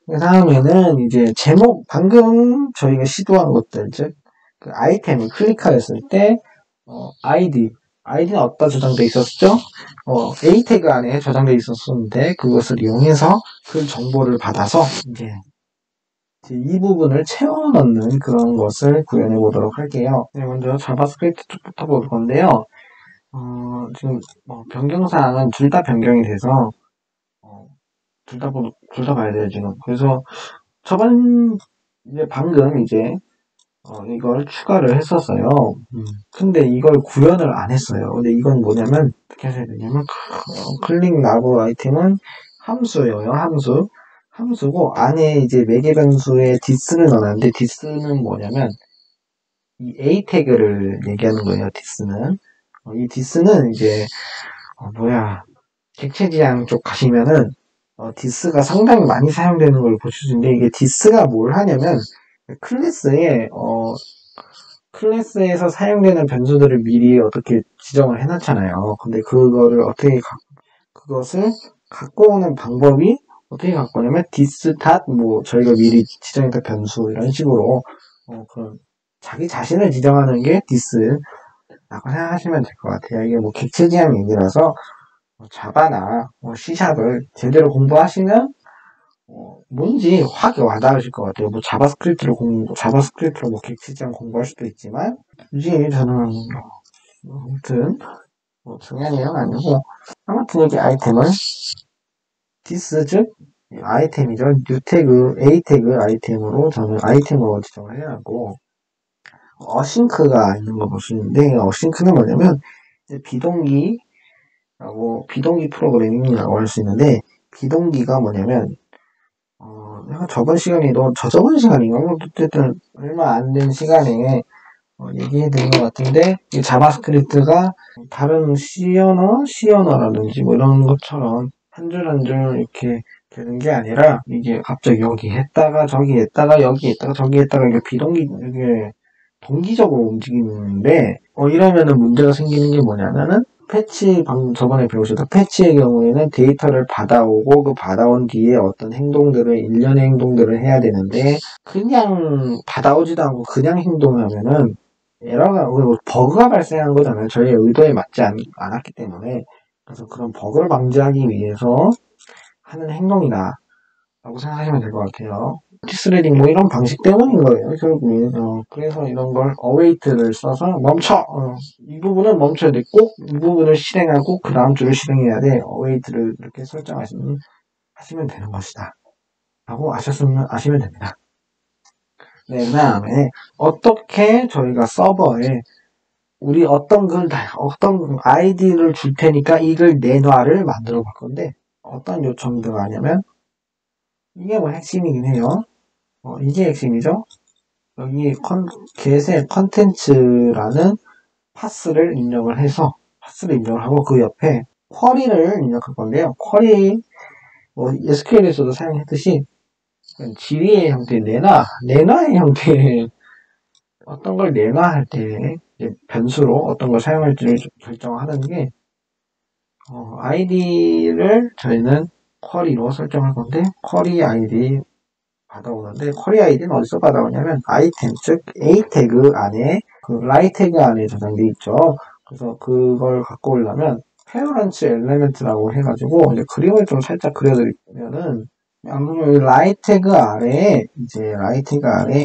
그 다음에는 이제 제목, 방금 저희가 시도한 것들, 즉, 그 아이템을 클릭하였을 때, 아이디는 어디다 저장돼 있었죠? A 태그 안에 저장돼 있었는데, 그것을 이용해서 그 정보를 받아서, 이제 이 부분을 채워 넣는 그런 것을 구현해 보도록 할게요. 네, 먼저 자바스크립트 쪽부터 볼 건데요. 지금, 변경사항은 둘 다 변경이 돼서, 둘 다 봐야 돼요, 지금. 그래서, 방금 이제, 이걸 추가를 했었어요. 근데 이걸 구현을 안 했어요. 근데 이건 뭐냐면, 어떻게 해야 되냐면, 클릭 라고 아이템은 함수예요, 함수. 함수고, 안에 이제 매개 변수에 디스를 넣었는데, 디스는 뭐냐면, 이 A 태그를 얘기하는 거예요, 디스는. 이 디스는 이제, 객체 지향 쪽 가시면은, 디스가 상당히 많이 사용되는 걸 보실 수 있는데, 이게 디스가 뭘 하냐면, 클래스에서 사용되는 변수들을 미리 어떻게 지정을 해놨잖아요. 근데 그것을 갖고 오는 방법이 어떻게 갖고 오냐면, 저희가 미리 지정했던 변수, 이런 식으로, 그런, 자기 자신을 지정하는 게 디스라고 생각하시면 될 것 같아요. 이게 객체 지향 얘기라서, 자바나 C샵을 제대로 공부하시면 뭔지 확 와닿으실 것 같아요. 자바스크립트로 객체 지향 공부할 수도 있지만 굳이 저는 아무튼 중요한 내용은 아니고 아무튼 여기 아이템을 디스 즉 아이템이죠. 뉴 태그 A 태그 아이템으로 저는 아이템으로 지정을 해놨고 어싱크가 있는 거 보시는데 어싱크는 뭐냐면 비동기 프로그래밍이라고 할 수 있는데, 비동기가 뭐냐면, 내가 저저번 시간인가? 어쨌든, 얼마 안 된 시간에, 얘기해 드린 것 같은데, 이 자바스크립트가 다른 C 언어라든지 뭐 이런 것처럼, 한 줄 한 줄 이렇게 되는 게 아니라, 이게 갑자기 여기 했다가, 저기 했다가, 여기 했다가, 저기 했다가, 이게 동기적으로 움직이는데, 이러면은 문제가 생기는 게 뭐냐면은, 저번에 배우셨던 패치의 경우에는 데이터를 받아오고, 그 받아온 뒤에 어떤 일련의 행동들을 해야 되는데, 그냥 받아오지도 않고 그냥 행동하면은, 버그가 발생한 거잖아요. 저희의 의도에 맞지 않았기 때문에. 그래서 그런 버그를 방지하기 위해서 하는 행동이다. 라고 생각하시면 될 것 같아요. 티스레딩 이런 방식 때문인 거예요. 결국은. 그래서 이런 걸 await를 써서 멈춰. 이 부분은 멈춰야 돼. 꼭 이 부분을 실행하고 그 다음 줄을 실행해야 돼. await를 이렇게 하시면 되는 것이다. 라고 아시면 됩니다. 네, 그 다음에 어떻게 저희가 서버에 우리 어떤 아이디를 줄 테니까 이걸 내놔를 만들어 볼 건데 어떤 요청들을 하냐면 이게 핵심이긴 해요. 이게 핵심이죠. 여기 get의 컨텐츠라는 파스를 입력을 하고 그 옆에 쿼리를 입력할 건데요. 쿼리, SQL에서도 사용했듯이 지리의 형태, 내놔의 형태의 어떤 걸 내놔할 때 변수로 어떤 걸 사용할지를 결정하는 게 아이디를 저희는 쿼리로 설정할 건데 쿼리 아이디 받아오는데 쿼리 아이디는 어디서 받아오냐면 아이템 즉 A 태그 안에 라이 태그 안에 저장돼 있죠. 그래서 그걸 갖고 오려면 페어런츠 엘레멘트라고 해가지고 이제 그림을 좀 살짝 그려드리면은 라이 태그 아래에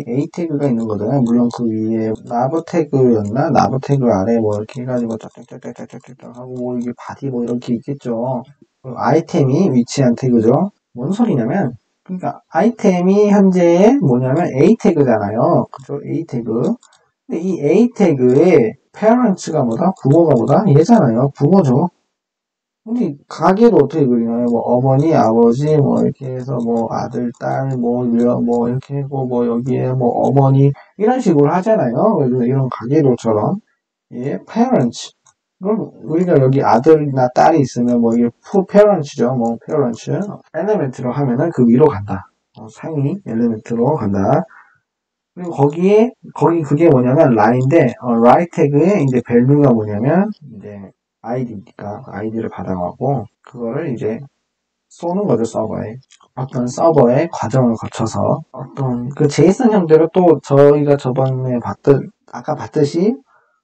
A 태그가 있는 거잖아요. 물론 그 위에 나브 태그 아래 이렇게 해가지고 짝짝짝짝짝짝 하고 이게 바디 이렇게 있겠죠. 아이템이 위치한 태그죠. 뭔 소리냐면 그러니까 아이템이 현재 뭐냐면 A 태그잖아요. 그죠? A 태그. 근데 이 A 태그의 페어런츠가 부모가 얘잖아요. 부모죠. 근데 가계로 어떻게 그리나요? 어머니, 아버지, 이렇게 해서 아들, 딸, 이렇게 하고 여기에 어머니 이런 식으로 하잖아요. 그래서 이런 가계로처럼 예, parents. 그럼 우리가 여기 아들이나 딸이 있으면 이게 페어런츠죠. 페어런츠 엘레멘트로 하면은 그 위로 간다. 상위 엘레멘트로 간다. 그리고 거기 그게 뭐냐면 라인데 라이 태그의 이제 밸류가 뭐냐면 이제 아이디니까 아이디를 받아가고 그거를 이제 쏘는 거죠, 서버에. 어떤 서버의 과정을 거쳐서 어떤 그 제이슨 형태로 또 저희가 저번에 아까 봤듯이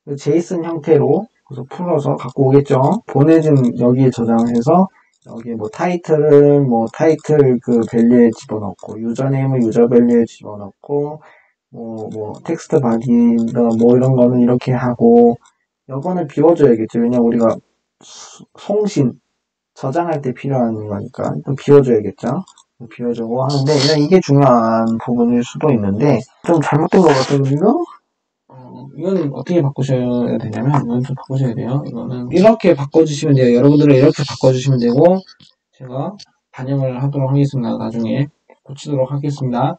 그 제이슨 형태로 그래서 풀어서 갖고 오겠죠. 보내준 여기에 저장해서 여기에 뭐 타이틀 그 밸류에 집어넣고 유저네임을 유저 밸류에 집어넣고 뭐 텍스트 바디나 뭐 이런 거는 이렇게 하고 이거는 비워줘야겠죠. 왜냐면 우리가 송신 저장할 때 필요한 거니까 좀 비워줘야겠죠. 비워주고 하는데 이게 중요한 부분일 수도 있는데 좀 잘못된 것 같아요. 이거는 어떻게 바꾸셔야 되냐면 이건 좀 바꾸셔야 돼요. 이거는 이렇게 바꿔주시면 돼요. 여러분들은 이렇게 바꿔주시면 되고 제가 반영을 하도록 하겠습니다. 나중에 고치도록 하겠습니다.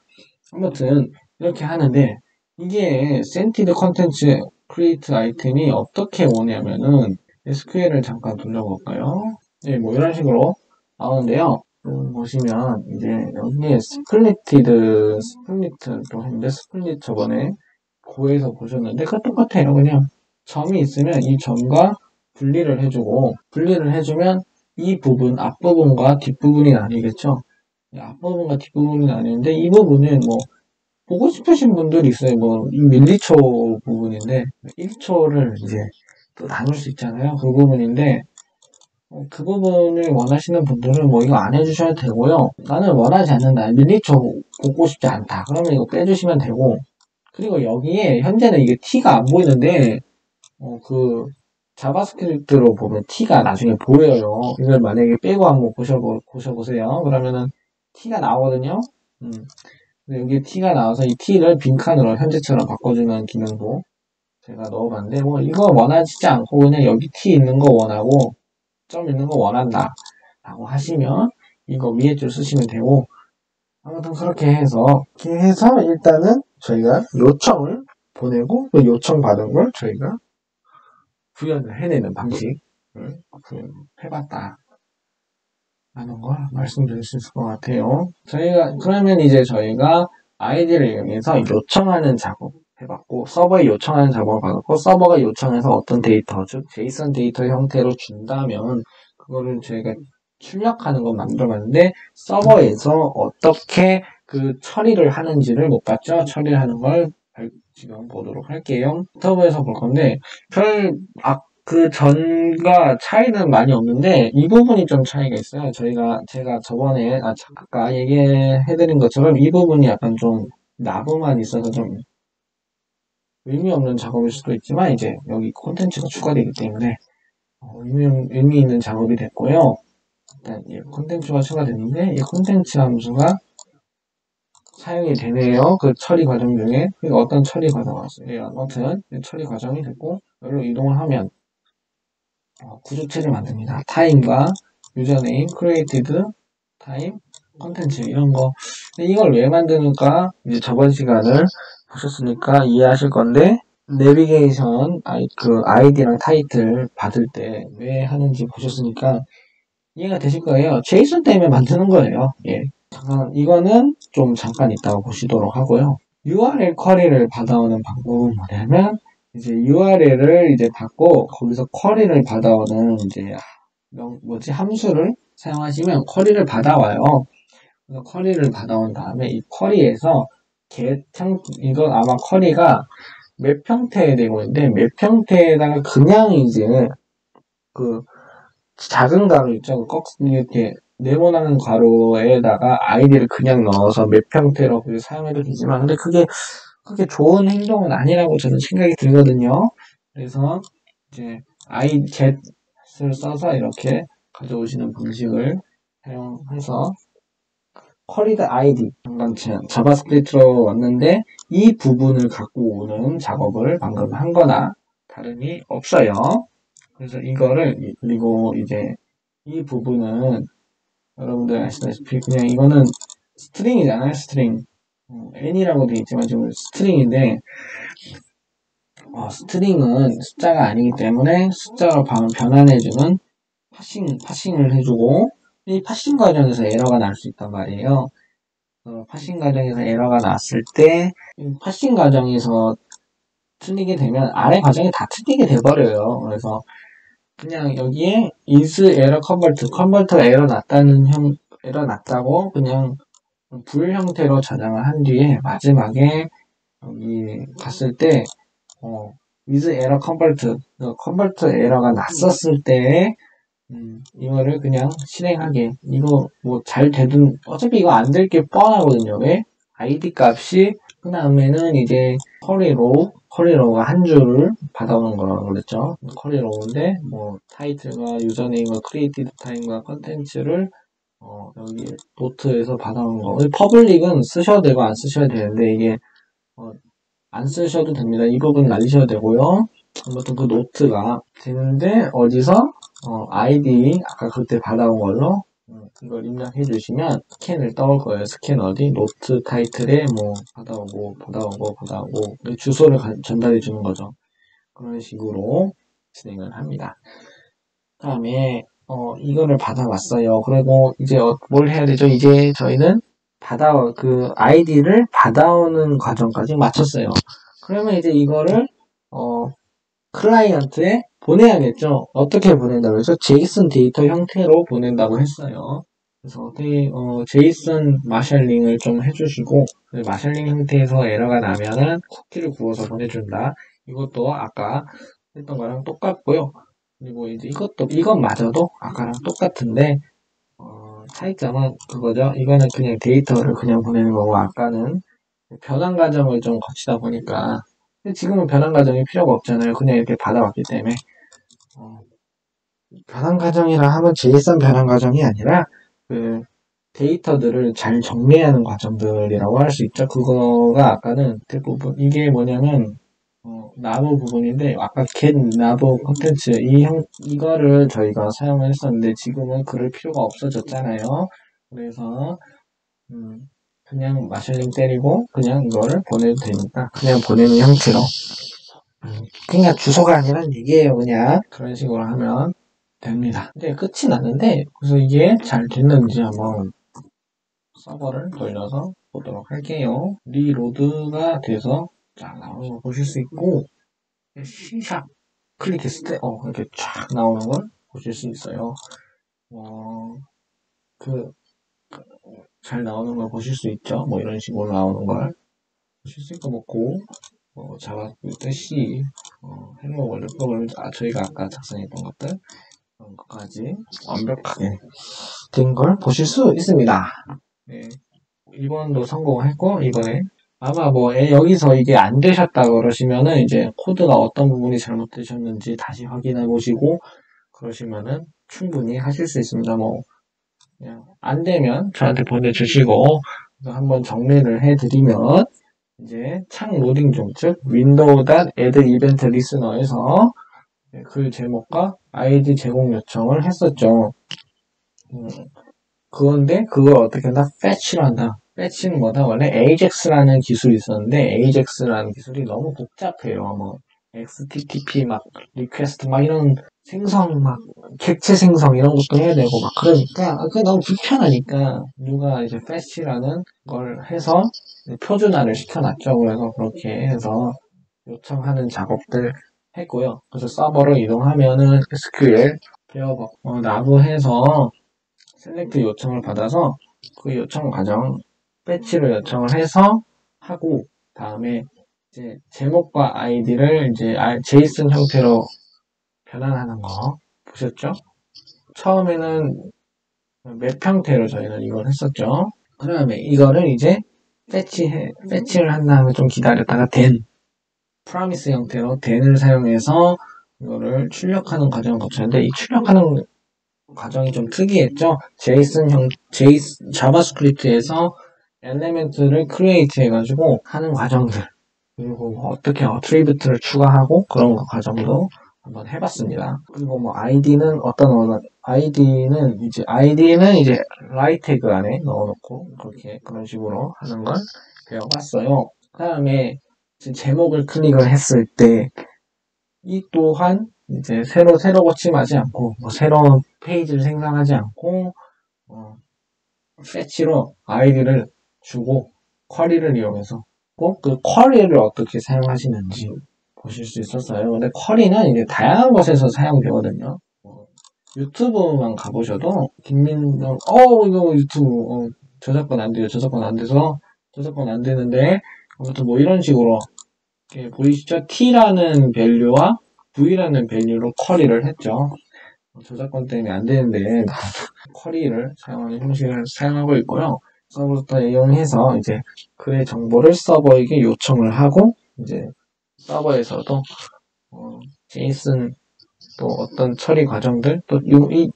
아무튼 이렇게 하는데 이게 센티드 컨텐츠 크리에이트 아이템이 어떻게 오냐면은 SQL을 잠깐 돌려볼까요? 네, 뭐 이런 식으로 나오는데요. 보시면 이제 여기에 스플릿도 했는데 스플릿 저번에 고에서 보셨는데 그 똑같아요. 그냥 점이 있으면 이 점과 분리를 해주면 이 부분 앞부분과 뒷부분이 나뉘겠죠. 앞부분과 뒷부분이 나뉘는데 이 부분은 뭐 보고 싶으신 분들이 있어요. 뭐 밀리초 부분인데 1초를 이제 또 나눌 수 있잖아요. 그 부분인데 그 부분을 원하시는 분들은 뭐 이거 안 해주셔도 되고요. 나는 원하지 않는다. 밀리초 보고 싶지 않다. 그러면 이거 빼주시면 되고 그리고 여기에 현재는 이게 T가 안 보이는데 그 자바스크립트로 보면 T가 나중에 보여요. 이걸 만약에 빼고 한번 보셔보세요. 그러면은 T가 나오거든요. 근데 여기 T가 나와서 이 T를 빈칸으로 현재처럼 바꿔주는 기능도 제가 넣어봤는데 뭐 이거 원하시지 않고 그냥 여기 T 있는 거 원하고 점 있는 거 원한다 라고 하시면 이거 위에 줄 쓰시면 되고 아무튼 그렇게 해서 일단은 저희가 요청을 보내고 그 요청 받은 걸 저희가 구현을 해내는 방식을 해봤다 라는 걸 말씀드릴 수 있을 것 같아요. 그러면 이제 저희가 아이디를 이용해서 요청하는 작업 해봤고 서버에 요청하는 작업을 받았고 서버가 요청해서 어떤 데이터 즉 제이슨 데이터 형태로 준다면 그거를 저희가 출력하는 거 만들어봤는데 서버에서 어떻게 그 처리를 하는지를 못 봤죠. 처리를 하는 걸 지금 보도록 할게요. 터브에서 볼 건데 그 전과 차이는 많이 없는데 이 부분이 좀 차이가 있어요. 제가 저번에 아까 얘기해드린 것처럼 이 부분이 약간 좀 나부만 있어서 좀 의미 없는 작업일 수도 있지만 이제 여기 콘텐츠가 추가되기 때문에 의미 있는 작업이 됐고요. 일단 이 콘텐츠가 추가됐는데 이 콘텐츠 함수가 사용이 되네요. 그 처리 과정 중에 그러니까 어떤 처리 과정이 왔어요. 아무튼 처리 과정이 됐고 여기로 이동을 하면 구조체를 만듭니다. 타임과 유저네임, 크리에이티드, 타임, 컨텐츠 이런 거. 이걸 왜 만드는가? 이제 저번 시간을 보셨으니까 이해하실 건데 내비게이션 그 아이디랑 타이틀 받을 때 왜 하는지 보셨으니까 이해가 되실 거예요. 제이슨 때문에 만드는 거예요. 예. 이거는 좀 잠깐 이따가 보시도록 하고요. URL 쿼리를 받아오는 방법은 뭐냐면 이제 URL을 이제 받고 거기서 쿼리를 받아오는 이제 함수를 사용하시면 쿼리를 받아와요. 그래서 쿼리를 받아온 다음에 이 쿼리에서 이건 아마 쿼리가 맵 형태의 내용인데 맵 형태에다가 그냥 이제 그 작은 가로 있죠. 이렇게 네모나는 가로에다가 아이디를 그냥 넣어서 맵 형태로 사용해도 되지만 근데 그게 좋은 행동은 아니라고 저는 생각이 들거든요. 그래서 이제 iget을 써서 이렇게 가져오시는 방식을 사용해서 쿼리드 id 자바스크립트로 왔는데 이 부분을 갖고 오는 작업을 방금 한 거나 다름이 없어요. 그래서 그리고 이제 이 부분은 여러분들 아시다시피 그냥 이거는 스트링이잖아요. 스트링 n이라고 되어 있지만 지금 스트링인데 스트링은 숫자가 아니기 때문에 숫자로 변환해주는 파싱을 해주고 이 파싱 과정에서 에러가 날 수 있단 말이에요. 파싱 과정에서 에러가 났을 때 파싱 과정에서 틀리게 되면 아래 과정이 다 틀리게 돼버려요. 그래서 그냥 여기에 is error 컨버터가 에러 났다고 그냥 불 형태로 저장을 한 뒤에 마지막에 여기 갔을 때 with error 컨버터 에러가 났었을 때 이거를 그냥 실행하게. 이거 뭐 잘 되든 어차피 이거 안 될 게 뻔하거든요. 왜? id 값이 그 다음에는 이제 커리로우가 한 줄을 받아오는 거라고 그랬죠. 커리로우인데 뭐 타이틀과 유저네임과 크리에이티드 타임과 컨텐츠를 여기 노트에서 받아오는 거. 퍼블릭은 쓰셔도 되고 안 쓰셔도 되는데 이게 안 쓰셔도 됩니다. 이 부분 날리셔도 되고요. 아무튼 그 노트가 되는데 어디서 아이디 아까 그때 받아온 걸로 이걸 입력해 주시면 스캔을 떠올 거예요. 스캔 어디? 노트 타이틀에 뭐 받아오고 주소를 전달해 주는 거죠. 그런 식으로 진행을 합니다. 다음에 이거를 받아왔어요. 그리고 이제 뭘 해야 되죠? 이제 저희는 그 아이디를 받아오는 과정까지 마쳤어요. 그러면 이제 이거를 클라이언트에 보내야겠죠. 어떻게 보낸다고 해서 제이슨 데이터 형태로 보낸다고 했어요. 그래서 제이슨 마샬링을 좀 해주시고 마샬링 형태에서 에러가 나면은 쿠키를 구워서 보내준다. 이것도 아까 했던 거랑 똑같고요. 그리고 이제 이것마저도 아까랑 똑같은데 차이점은 그거죠. 이거는 그냥 데이터를 그냥 보내는 거고 아까는 변환 과정을 좀 거치다 보니까 지금은 변환 과정이 필요가 없잖아요. 그냥 이렇게 받아왔기 때문에 변환 과정이라 하면 JSON 변환 과정이 아니라 그 데이터들을 잘 정리하는 과정들이라고 할 수 있죠. 그거가 아까는 대부분 이게 뭐냐면 나무 부분인데 아까 get 나무 콘텐츠 이거를 저희가 사용을 했었는데 지금은 그럴 필요가 없어졌잖아요. 그래서 그냥 마샬링 때리고 그냥 이거를 보내도 되니까 그냥 보내는 형태로 그냥 주소가 아니란 얘기예요. 그냥 그런 식으로 하면 됩니다. 이제 끝이 났는데 그래서 이게 잘 됐는지 한번 서버를 돌려서 보도록 할게요. 리로드가 돼서 쫙 나오는 거 보실 수 있고 C샵 클릭했을 때 이렇게 쫙 나오는 걸 보실 수 있어요. 잘 나오는 걸 보실 수 있죠. 뭐 이런 식으로 나오는 걸 보실 수 있고 자바스크립트 C 헬로 월드 프로그램 저희가 아까 작성했던 것들 그런 것까지 완벽하게 된 걸 보실 수 있습니다. 네. 1번도 성공했고 이번에 아마 여기서 이게 안 되셨다 그러시면은 이제 코드가 어떤 부분이 잘못되셨는지 다시 확인해 보시고 그러시면은 충분히 하실 수 있습니다. 그냥 안 되면 저한테 보내주시고 한번 정리를 해드리면 이제 창 로딩 중 즉 window.add event listener에서 그 제목과 아이디 제공 요청을 했었죠. 그건데 그걸 어떻게 한다? fetch를 한다. fetch는 뭐다? 원래 AJAX라는 기술이 있었는데 AJAX라는 기술이 너무 복잡해요. XTTP 리퀘스트 이런 생성 객체 생성 이런 것도 해야 되고 그러니까 그게 너무 불편하니까 누가 이제 fetch라는 걸 해서 표준화를 시켜놨죠. 그래서 그렇게 해서 요청하는 작업들 했고요. 그래서 서버로 이동하면은 SQL 배워봤고 나부해서 셀렉트 요청을 받아서 그 요청 과정 패치를 요청을 해서 하고 다음에 이제 제목과 아이디를 이제 제이슨 형태로 변환하는 거 보셨죠? 처음에는 맵 형태로 저희는 이걸 했었죠. 그 다음에 이거를 이제 패치를 한 다음에 좀 기다렸다가 프라미스 형태로 den을 사용해서 이거를 출력하는 과정을 거쳤는데 이 출력하는 과정이 좀 특이했죠. 자바스크립트에서 엘리멘트를 크리에이트 해가지고 하는 과정들 그리고 어떻게 어트리뷰트를 추가하고 그런 과정도 한번 해봤습니다. 그리고 아이디는 아이디는 이제 라이 태그 안에 넣어놓고 그런 식으로 하는 걸 배워봤어요. 그 다음에 제목을 클릭을 했을 때 이 또한 이제 새로 고침하지 않고 새로운 페이지를 생성하지 않고 패치로 아이디를 주고 쿼리를 이용해서 꼭 그 쿼리를 어떻게 사용하시는지 보실 수 있었어요. 근데 쿼리는 이제 다양한 곳에서 사용되거든요. 유튜브만 가보셔도 김민정 이거 유튜브 저작권 안 돼요. 저작권 안 돼서 저작권 안 되는데 아무튼 뭐 이런 식으로 이렇게 보이시죠? T라는 밸류와 V라는 밸류로 쿼리를 했죠. 저작권 때문에 안 되는데 쿼리를 사용하는 형식을 사용하고 있고요. 서버부터 이용해서 이제 그의 정보를 서버에게 요청을 하고 이제 서버에서도 제이슨 또 어떤 처리 과정들 또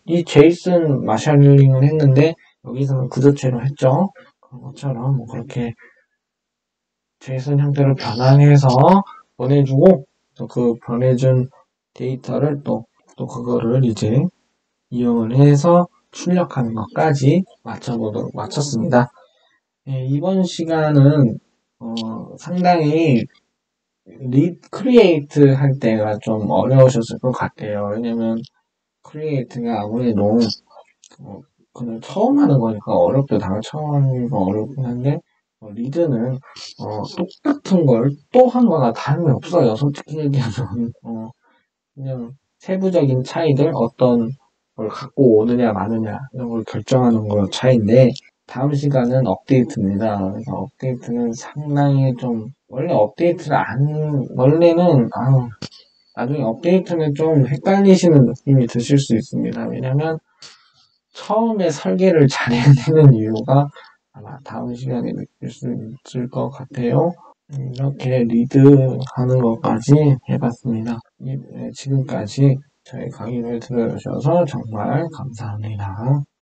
이 제이슨 마샬링을 했는데 여기서는 구조체로 했죠. 그런 것처럼 뭐 그렇게 제이슨 형태로 변환해서 보내주고 또 그 보내준 데이터를 또 그거를 이제 이용을 해서 출력하는 것까지 마쳤습니다. 네, 이번 시간은 상당히 크리에이트 할 때가 좀 어려우셨을 것 같아요. 왜냐면 크리에이트가 아무래도 그냥 처음 하는 거니까 어렵죠. 당연 처음 하는 거 어렵긴 한데 리드는 똑같은 걸 또 한 거나 다름이 없어요. 솔직히 얘기하면 그냥 세부적인 차이들 어떤 걸 갖고 오느냐 마느냐 이런 걸 결정하는 거 차이인데 다음 시간은 업데이트입니다. 그래서 업데이트는 상당히 좀 원래는 나중에 업데이트는 좀 헷갈리시는 느낌이 드실 수 있습니다. 왜냐면 처음에 설계를 잘해야 되는 이유가 아마 다음 시간에 느낄 수 있을 것 같아요. 이렇게 리드 하는 것까지 해봤습니다. 지금까지 저희 강의를 들어주셔서 정말 감사합니다.